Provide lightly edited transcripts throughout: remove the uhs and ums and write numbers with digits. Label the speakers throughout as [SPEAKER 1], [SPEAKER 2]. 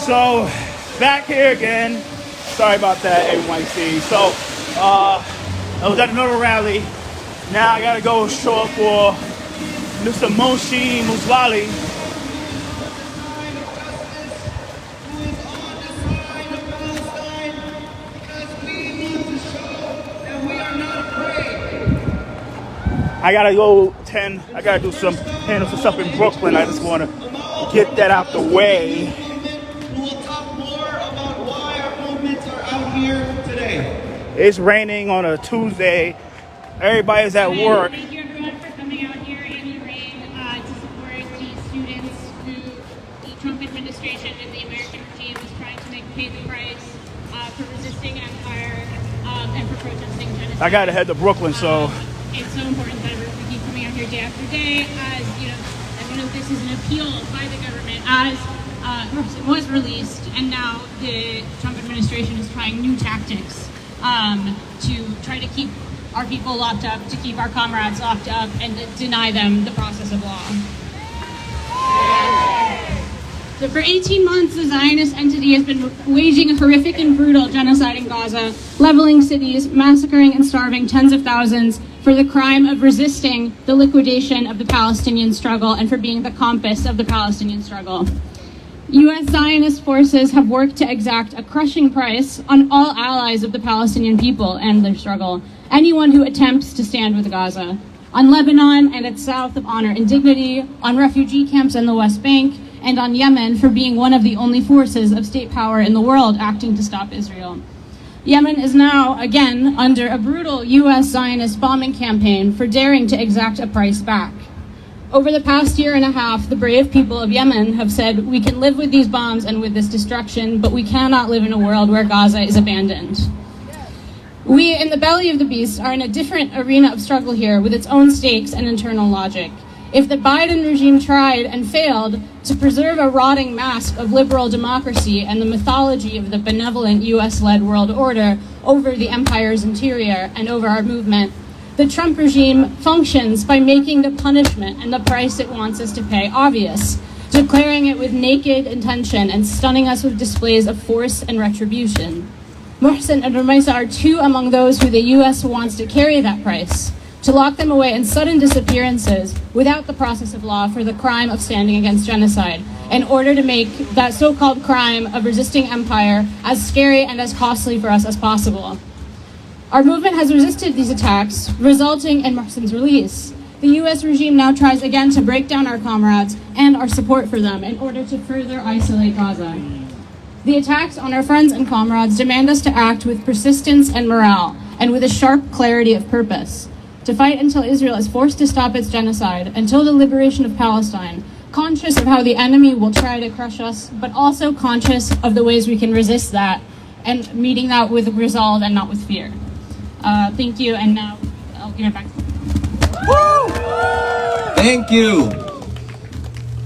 [SPEAKER 1] So, back here again. Sorry about that, NYC. So, I was at another rally. Now I gotta go show up for Mr. Moshe Moushwali. I gotta go handle some stuff in Brooklyn. I just wanna get that out the way.
[SPEAKER 2] We'll talk more about why our movements are out here today.
[SPEAKER 1] It's raining on a Tuesday. Everybody's at work.
[SPEAKER 3] Thank you everyone for coming out here in the rain to support the students who the Trump administration and the American regime is trying to make pay the price for resisting empire and for protesting genocide.
[SPEAKER 1] I gotta head to Brooklyn, so
[SPEAKER 3] it's so important that we keep coming out here day after day, as this is an appeal by the government as it was released, and now the Trump administration is trying new tactics to try to keep our people locked up, to keep our comrades locked up, and to deny them the process of law. So for 18 months, the Zionist entity has been waging a horrific and brutal genocide in Gaza, leveling cities, massacring and starving tens of thousands for the crime of resisting the liquidation of the Palestinian struggle and for being the compass of the Palestinian struggle. U.S. Zionist forces have worked to exact a crushing price on all allies of the Palestinian people and their struggle, anyone who attempts to stand with Gaza, on Lebanon and its south of honor and dignity, on refugee camps in the West Bank, and on Yemen for being one of the only forces of state power in the world acting to stop Israel. Yemen is now, again, under a brutal U.S. Zionist bombing campaign for daring to exact a price back. Over the past year and a half, the brave people of Yemen have said, we can live with these bombs and with this destruction, but we cannot live in a world where Gaza is abandoned. We, in the belly of the beast, are in a different arena of struggle here with its own stakes and internal logic. If the Biden regime tried and failed to preserve a rotting mask of liberal democracy and the mythology of the benevolent US-led world order over the empire's interior and over our movement, the Trump regime functions by making the punishment and the price it wants us to pay obvious, declaring it with naked intention and stunning us with displays of force and retribution. Mohsen and Rumaisa are two among those who the US wants to carry that price, to lock them away in sudden disappearances without the process of law for the crime of standing against genocide, in order to make that so-called crime of resisting empire as scary and as costly for us as possible. Our movement has resisted these attacks, resulting in Mohsen's release. The US regime now tries again to break down our comrades and our support for them in order to further isolate Gaza. The attacks on our friends and comrades demand us to act with persistence and morale, and with a sharp clarity of purpose. To fight until Israel is forced to stop its genocide, until the liberation of Palestine, conscious of how the enemy will try to crush us, but also conscious of the ways we can resist that, and meeting that with resolve and not with fear. Thank you, and now I'll give it back to you.
[SPEAKER 2] Woo! Thank you.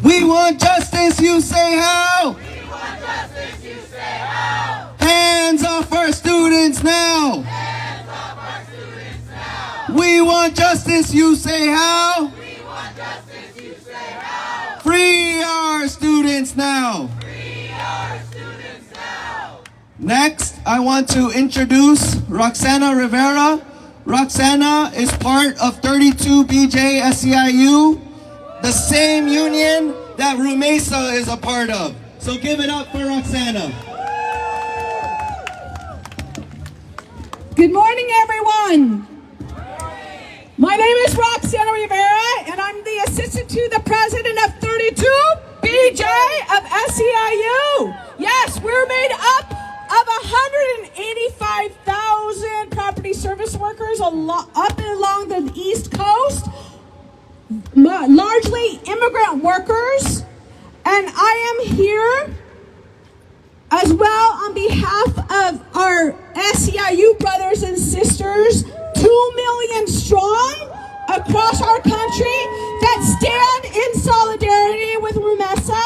[SPEAKER 2] We want justice, you say how?
[SPEAKER 4] We want justice, you say how?
[SPEAKER 2] Hands off our students now.
[SPEAKER 4] Hands off our students now.
[SPEAKER 2] We want justice, you say how?
[SPEAKER 4] We want justice, you say how?
[SPEAKER 2] Free our students now.
[SPEAKER 4] Free our students now.
[SPEAKER 2] Next, I want to introduce Roxana Rivera. Roxana is part of 32 BJ SEIU, the same union that Rumaisa is a part of. So give it up for Roxana.
[SPEAKER 5] Good morning, everyone. My name is Roxana Rivera, and I'm the assistant to the president of 32 BJ of SEIU. Yes, we're made up of 185,000 property service workers up and along the East Coast, largely immigrant workers, and I am here as well on behalf of our SEIU brothers and sisters, 2 million strong across our country, that stand in solidarity with Rumesa.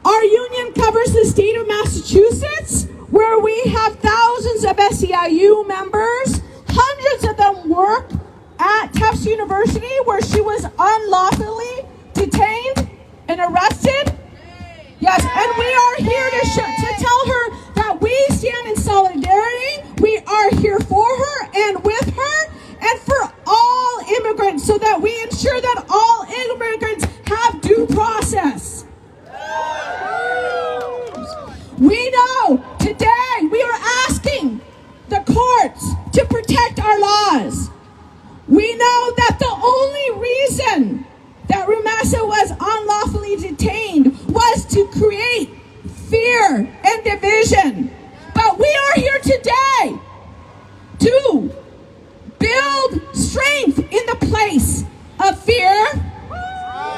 [SPEAKER 5] Our union covers the state of Massachusetts, where we have thousands of SEIU members. Hundreds of them work at Tufts University, where she was unlawfully detained and arrested sure that all immigrants have due process. We know today we are asking the courts to protect our laws. We know that the only reason that Rumasa was unlawfully detained was to create fear and division. But we are here today to build strength in the place of fear.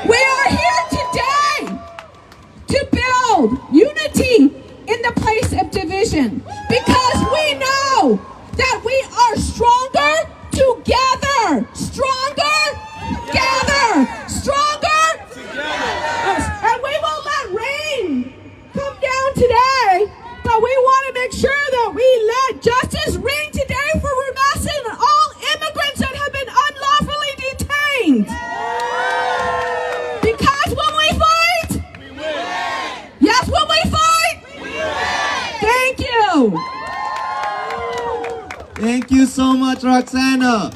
[SPEAKER 5] We are here today to build unity in the place of division, because we know that we are stronger together. Stronger together. Stronger together. And we won't let rain come down today, but we want to make sure that we let justice ring today for Rumasa and all immigrants that have been unlawfully detained. Because when we fight, we win. Yes, when we fight, we win. Thank you.
[SPEAKER 2] Thank you so much, Roxana.